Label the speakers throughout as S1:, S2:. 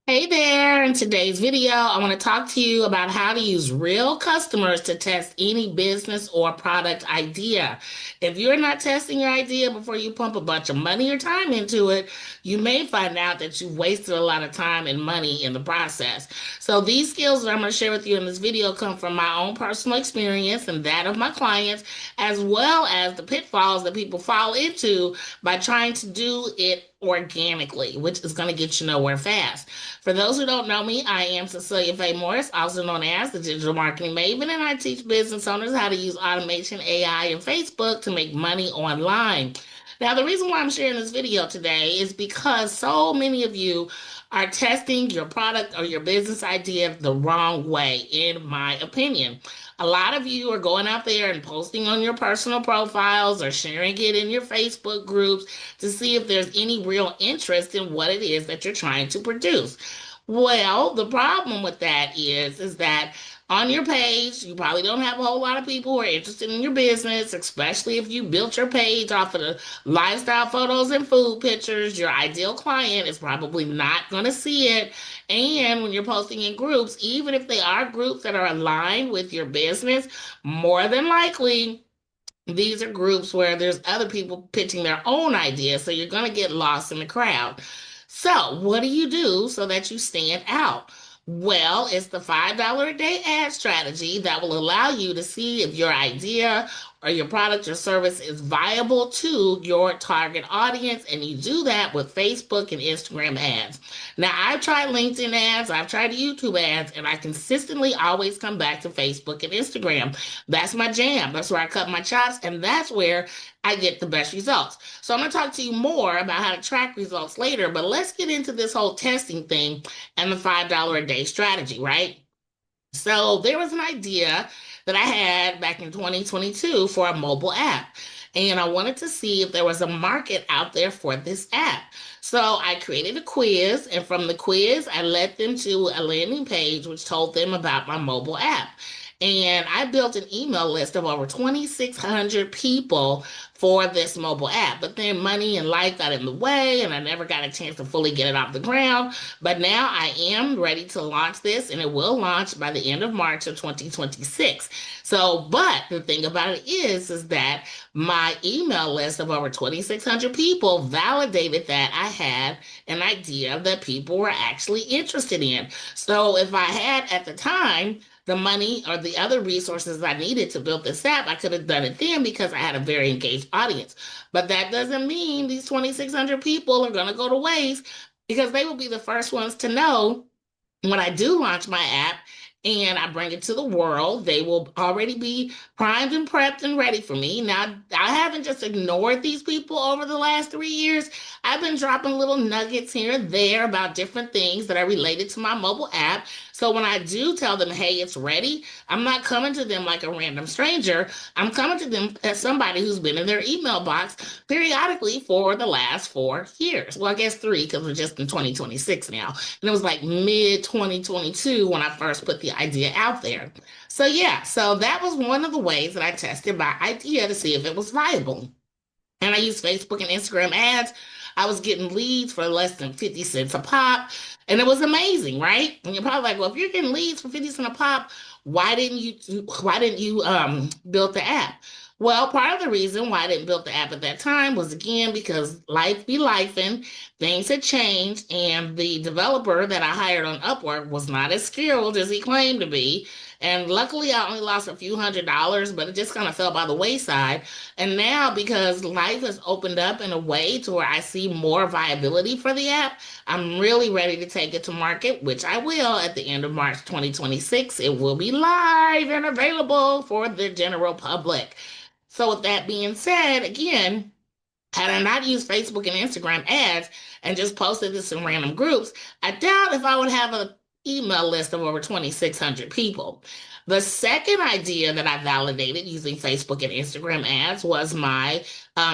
S1: Hey there, in today's video, I want to talk to you about how to use real customers to test any business or product idea. If you're not testing your idea before you pump a bunch of money or time into it, you may find out that you've wasted a lot of time and money in the process. So these skills that I'm going to share with you in this video come from my own personal experience and that of my clients, as well as the pitfalls that people fall into by trying to do it organically, which is going to get you nowhere fast. For those who don't know me, I am Cecelia Faye Morris, also known as the Digital Marketing Maven, and I teach business owners how to use automation, AI, and Facebook to make money online. Now, the reason why I'm sharing this video today is because so many of you are testing your product or your business idea the wrong way, in my opinion. A lot of you are going out there and posting on your personal profiles or sharing it in your Facebook groups to see if there's any real interest in what it is that you're trying to produce. Well, the problem with that is that on your page, you probably don't have a whole lot of people who are interested in your business, especially if you built your page off of the lifestyle photos and food pictures. Your ideal client is probably not going to see it. And when you're posting in groups, even if they are groups that are aligned with your business, more than likely these are groups where there's other people pitching their own ideas, so you're going to get lost in the crowd. So, what do you do so that you stand out? Well, it's the $5 a day ad strategy that will allow you to see if your idea or your product or service is viable to your target audience. And you do that with Facebook and Instagram ads. Now, I've tried LinkedIn ads, I've tried YouTube ads, and I consistently always come back to Facebook and Instagram. That's my jam. That's where I cut my chops, and that's where I get the best results. So I'm going to talk to you more about how to track results later, but let's get into this whole testing thing and the $5 a day strategy, right? So there was an idea that I had back in 2022 for a mobile app. And I wanted to see if there was a market out there for this app. So I created a quiz, and from the quiz, I led them to a landing page which told them about my mobile app. And I built an email list of over 2,600 people for this mobile app. But then money and life got in the way, and I never got a chance to fully get it off the ground. But now I am ready to launch this, and it will launch by the end of March of 2026. So, but the thing about it is that my email list of over 2,600 people validated that I had an idea that people were actually interested in. So, if I had at the time the money or the other resources I needed to build this app, I could have done it then because I had a very engaged audience. But that doesn't mean these 2,600 people are going to go to waste, because they will be the first ones to know when I do launch my app and I bring it to the world. They will already be primed and prepped and ready for me. Now, I haven't just ignored these people over the last 3 years. I've been dropping little nuggets here and there about different things that are related to my mobile app. So when I do tell them, hey, it's ready, I'm not coming to them like a random stranger. I'm coming to them as somebody who's been in their email box periodically for the last 4 years. Well, I guess three, because we're just in 2026 now. And it was like mid 2022 when I first put the idea out there. So, yeah, so that was one of the ways that I tested my idea to see if it was viable. And I used Facebook and Instagram ads. I was getting leads for less than 50 cents a pop. And it was amazing, right? And you're probably like, well, if you're getting leads for 50 cents a pop, why didn't you build the app? Well, part of the reason why I didn't build the app at that time was, again, because life be lifing, things had changed, and the developer that I hired on Upwork was not as skilled as he claimed to be. And luckily, I only lost a few $100s, but it just kind of fell by the wayside. And now, because life has opened up in a way to where I see more viability for the app, I'm really ready to take it to market, which I will at the end of March 2026. It will be live and available for the general public. So, with that being said, again, had I not used Facebook and Instagram ads and just posted this in random groups, I doubt if I would have an email list of over 2,600 people. The second idea that I validated using Facebook and Instagram ads was my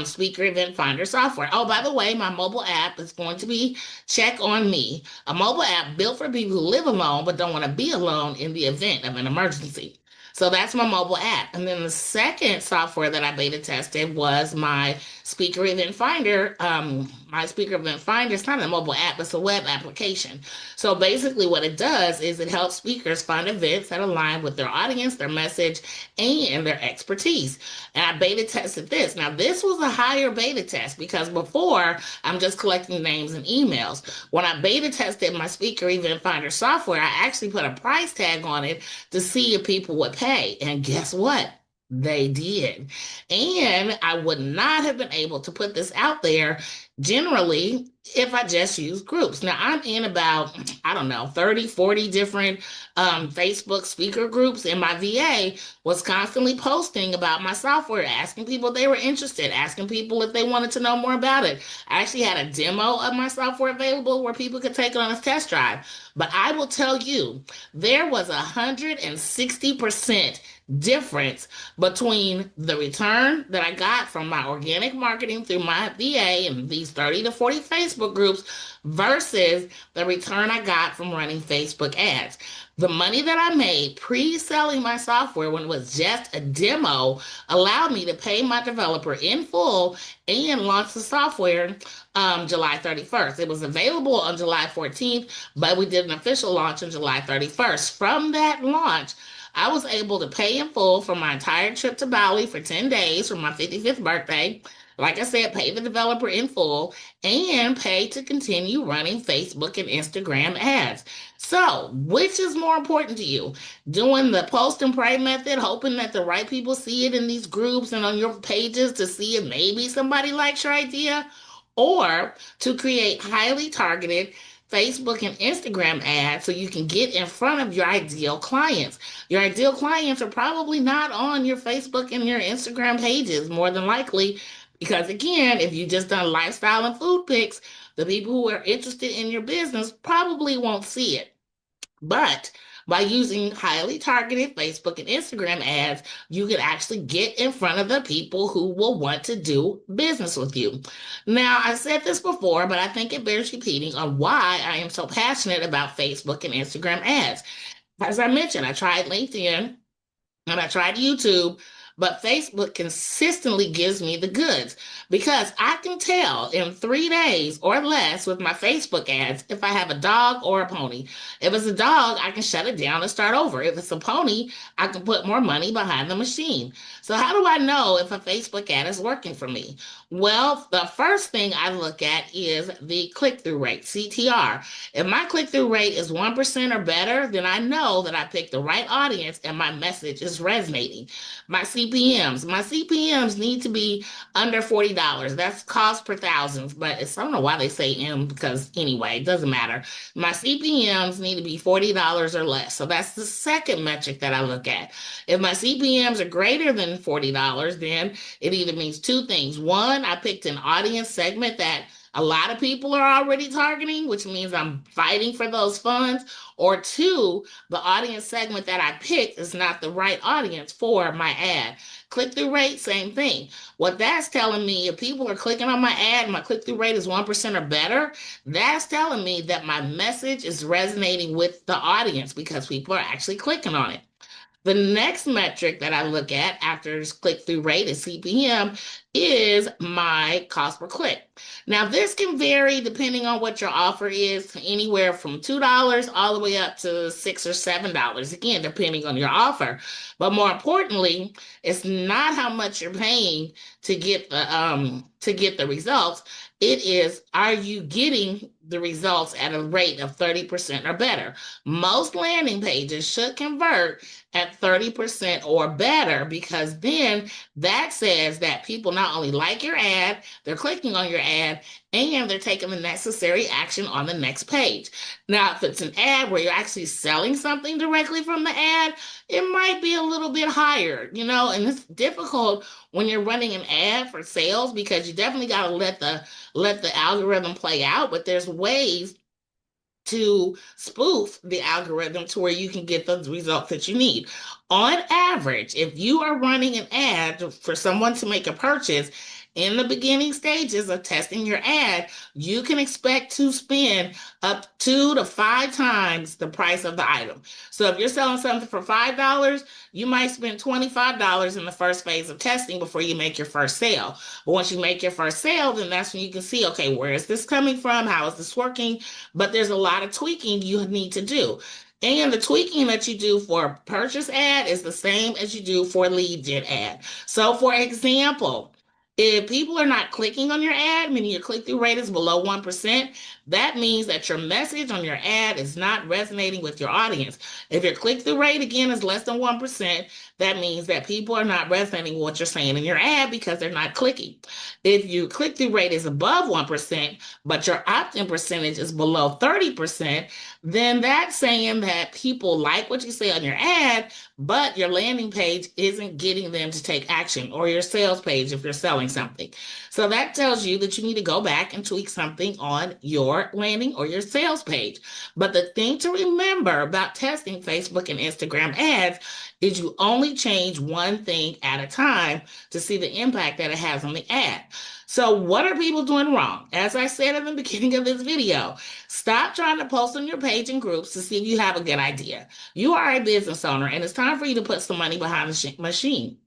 S1: speaker event finder software. Oh, by the way, my mobile app is going to be Check on Me, a mobile app built for people who live alone but don't want to be alone in the event of an emergency. So that's my mobile app. And then the second software that I beta tested was my Speaker Event Finder. My Speaker Event Finder is not a mobile app, it's a web application. So basically, what it does is it helps speakers find events that align with their audience, their message, and their expertise. And I beta tested this. Now, this was a higher beta test because before I'm just collecting names and emails. When I beta tested my Speaker Event Finder software, I actually put a price tag on it to see if people would pay. And guess what? They did. And I would not have been able to put this out there generally if I just use groups. Now, I'm in about, I don't know, 30, 40 different Facebook speaker groups, and my VA was constantly posting about my software, asking people if they were interested, asking people if they wanted to know more about it. I actually had a demo of my software available where people could take it on a test drive. But I will tell you, there was 160% difference between the return that I got from my organic marketing through my VA and these 30 to 40 Facebook groups versus the return I got from running Facebook ads. The money that I made pre-selling my software when it was just a demo allowed me to pay my developer in full and launch the software July 31st. It was available on July 14th, but we did an official launch on July 31st. From that launch, I was able to pay in full for my entire trip to Bali for 10 days for my 55th birthday. Like I said, pay the developer in full and pay to continue running Facebook and Instagram ads. So, which is more important to you? Doing the post and pray method, hoping that the right people see it in these groups and on your pages to see if maybe somebody likes your idea? Or to create highly targeted Facebook and Instagram ads so you can get in front of your ideal clients. Your ideal clients are probably not on your Facebook and your Instagram pages, more than likely, because again, if you just done lifestyle and food pics, the people who are interested in your business probably won't see it. But by using highly targeted Facebook and Instagram ads, you can actually get in front of the people who will want to do business with you. Now, I said this before, but I think it bears repeating on why I am so passionate about Facebook and Instagram ads. As I mentioned, I tried LinkedIn and I tried YouTube, but Facebook consistently gives me the goods because I can tell in 3 days or less with my Facebook ads if I have a dog or a pony. If it's a dog, I can shut it down and start over. If it's a pony, I can put more money behind the machine. So, how do I know if a Facebook ad is working for me? Well, the first thing I look at is the click through rate, CTR. If my click through rate is 1% or better, then I know that I picked the right audience and my message is resonating. My CPMs need to be under $40. That's cost per thousand, but I don't know why they say M because anyway, it doesn't matter. My CPMs need to be $40 or less. So that's the second metric that I look at. If my CPMs are greater than $40, then it either means two things. One, I picked an audience segment that a lot of people are already targeting, which means I'm fighting for those funds. Or two, the audience segment that I picked is not the right audience for my ad. Click through rate, same thing. What that's telling me, if people are clicking on my ad and my click through rate is 1% or better, that's telling me that my message is resonating with the audience because people are actually clicking on it. The next metric that I look at after click through rate and CPM is my cost per click. Now, this can vary depending on what your offer is, anywhere from $2 all the way up to $6 or $7, again, depending on your offer. But more importantly, it's not how much you're paying to get the results. It is, are you getting the results at a rate of 30% or better? Most landing pages should convert at 30% or better because then that says that people not only like your ad, they're clicking on your ad, and they're taking the necessary action on the next page. Now, if it's an ad where you're actually selling something directly from the ad, it might be a little bit higher, and it's difficult when you're running an ad for sales because you definitely got to let the algorithm play out, but there's ways to spoof the algorithm to where you can get the results that you need. On average, if you are running an ad for someone to make a purchase, In the beginning stages of testing your ad, you can expect to spend up 2 to 5 times the price of the item. So if you're selling something for $5, you might spend $25 in the first phase of testing before you make your first sale. But once you make your first sale, then that's when you can see, okay, where is this coming from? How is this working? But there's a lot of tweaking you need to do. And the tweaking that you do for a purchase ad is the same as you do for a lead gen ad. So, for example, if people are not clicking on your ad, meaning your click through rate is below 1%, that means that your message on your ad is not resonating with your audience. If your click through rate again is less than 1%, that means that people are not resonating with what you're saying in your ad because they're not clicking. If your click through rate is above 1%, but your opt in percentage is below 30%, then that's saying that people like what you say on your ad, but your landing page isn't getting them to take action, or your sales page if you're selling something. So that tells you that you need to go back and tweak something on your landing or your sales page. But the thing to remember about testing Facebook and Instagram ads is you only change one thing at a time to see the impact that it has on the ad. So what are people doing wrong? As I said in the beginning of this video, stop trying to post on your page in groups to see if you have a good idea. You are a business owner, and it's time for you to put some money behind the machine.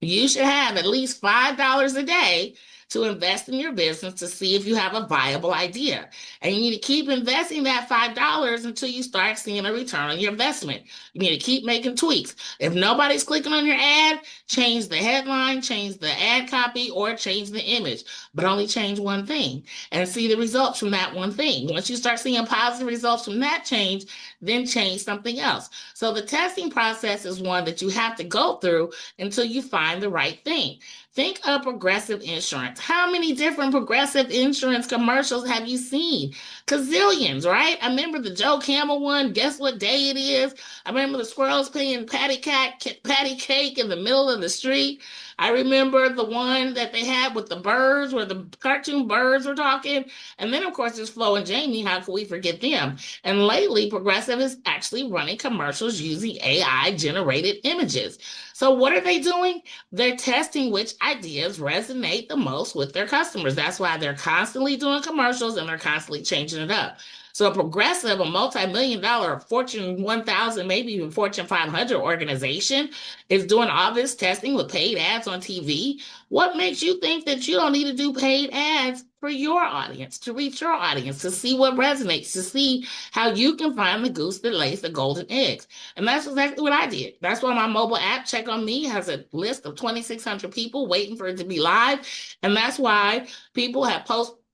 S1: You should have at least $5 a day to invest in your business to see if you have a viable idea. And you need to keep investing that $5 until you start seeing a return on your investment. You need to keep making tweaks. If nobody's clicking on your ad, change the headline, change the ad copy, or change the image, but only change one thing and see the results from that one thing. Once you start seeing positive results from that change, then change something else. So the testing process is one that you have to go through until you find the right thing. Think of Progressive Insurance. How many different Progressive Insurance commercials have you seen? Gazillions, right? I remember the Joe Camel one. Guess what day it is? I remember the squirrels playing patty cake in the middle of the street. I remember the one that they had with the birds, where the cartoon birds were talking. And then, of course, there's Flo and Jamie. How could we forget them? And lately, Progressive is actually running commercials using AI generated images. So, what are they doing? They're testing which ideas resonate the most with their customers. That's why they're constantly doing commercials and they're constantly changing it up. So a Progressive, a multi-million dollar Fortune 1000, maybe even Fortune 500 organization is doing all this testing with paid ads on TV. What makes you think that you don't need to do paid ads for your audience, to reach your audience, to see what resonates, to see how you can find the goose that lays the golden eggs? And that's exactly what I did. That's why my mobile app, Check on Me, has a list of 2,600 people waiting for it to be live. And that's why people have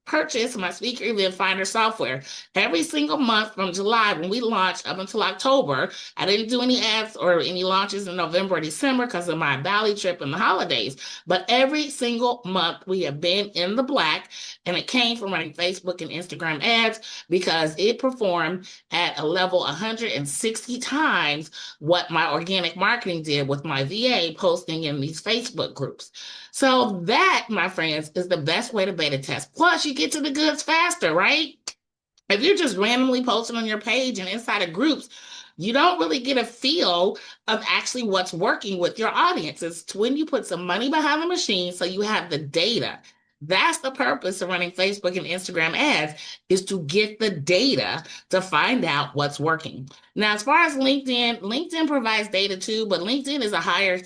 S1: purchase my Speaker Event Finder software. Every single month from July, when we launched, up until October, I didn't do any ads or any launches in November or December because of my Bali trip and the holidays. But every single month we have been in the black, and it came from running Facebook and Instagram ads because it performed at a level 160 times what my organic marketing did with my VA posting in these Facebook groups. So that, my friends, is the best way to beta test. Plus, you get to the goods faster, right? If you're just randomly posting on your page and inside of groups, you don't really get a feel of actually what's working with your audience. It's when you put some money behind the machine so you have the data. That's the purpose of running Facebook and Instagram ads, is to get the data to find out what's working. Now, as far as LinkedIn provides data too, but LinkedIn is a higher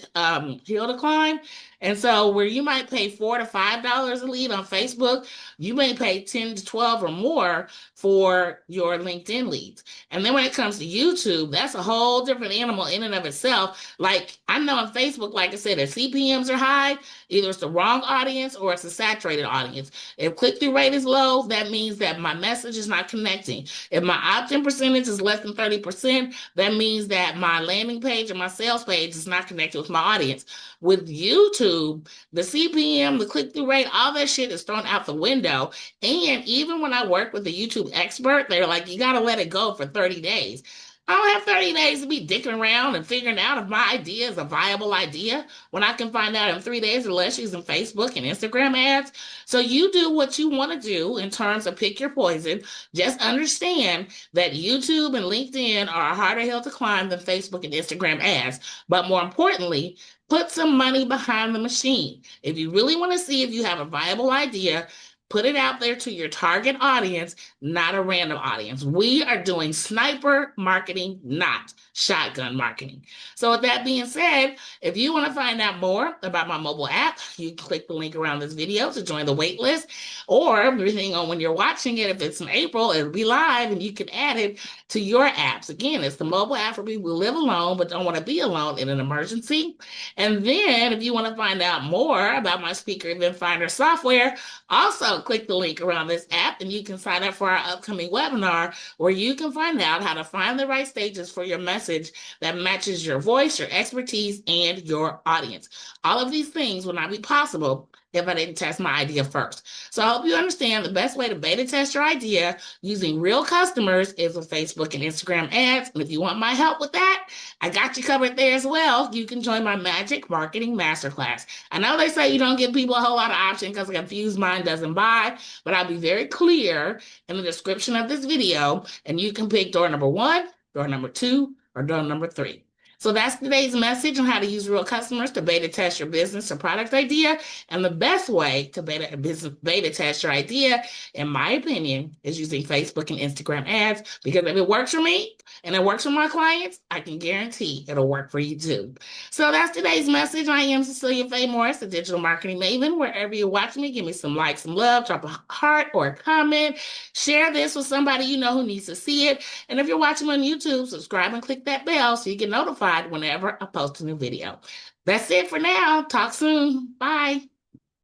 S1: hill to climb. And so where you might pay $4 to $5 a lead on Facebook, you may pay 10 to 12 or more for your LinkedIn leads. And then when it comes to YouTube, that's a whole different animal in and of itself. Like, I know on Facebook, like I said, if CPMs are high, either it's the wrong audience or it's a saturated audience. If click-through rate is low, that means that my message is not connecting. If my opt-in percentage is less than 30%, that means that my landing page or my sales page is not connected with my audience. With YouTube, the CPM, the click-through rate, all that shit is thrown out the window. And even when I work with a YouTube expert, they're like, you got to let it go for 30 days. I don't have 30 days to be dicking around and figuring out if my idea is a viable idea when I can find out in 3 days or less using Facebook and Instagram ads. So you do what you want to do in terms of pick your poison. Just understand that YouTube and LinkedIn are a harder hill to climb than Facebook and Instagram ads. But more importantly, Put some money behind the machine. If you really want to see if you have a viable idea, put it out there to your target audience, not a random audience. We are doing sniper marketing, not shotgun marketing. So, with that being said, if you want to find out more about my mobile app, you click the link around this video to join the wait list. Or depending on when you're watching it, if it's in April, it'll be live and you can add it to your apps. Again, it's the mobile app for people who live alone but don't want to be alone in an emergency. And then if you want to find out more about my speaker event finder software, also click the link around this app and you can sign up for our upcoming webinar where you can find out how to find the right stages for your message that matches your voice, your expertise, and your audience. All of these things would not be possible if I didn't test my idea first. So I hope you understand the best way to beta test your idea using real customers is with Facebook and Instagram ads. And if you want my help with that, I got you covered there as well. You can join my Magic Marketing Masterclass. I know they say you don't give people a whole lot of options because a confused mind doesn't buy, but I'll be very clear in the description of this video, and you can pick door number 1, door number 2, or door number 3. So that's today's message on how to use real customers to beta test your business or product idea. And the best way to beta test your idea, in my opinion, is using Facebook and Instagram ads. Because if it works for me and it works for my clients, I can guarantee it'll work for you too. So that's today's message. I am Cecelia Faye Morris, the digital marketing maven. Wherever you're watching me, give me some likes, some love, drop a heart or a comment. Share this with somebody you know who needs to see it. And if you're watching on YouTube, subscribe and click that bell so you get notified whenever I post a new video. That's it for now. Talk soon. Bye.